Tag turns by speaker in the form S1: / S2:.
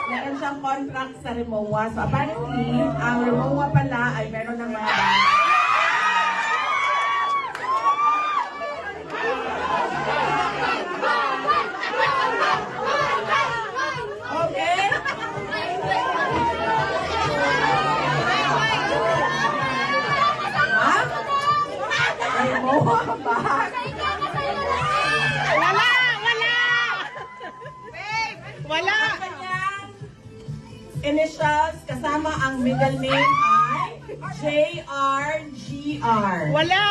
S1: Meron siyang contract sa Rimowa. So apparently, ang Rimowa pala ay meron ng mga okay? Ha? Rimowa ba?
S2: Wala!
S1: Initials kasama ang middle name ay JRGR.
S2: Wala!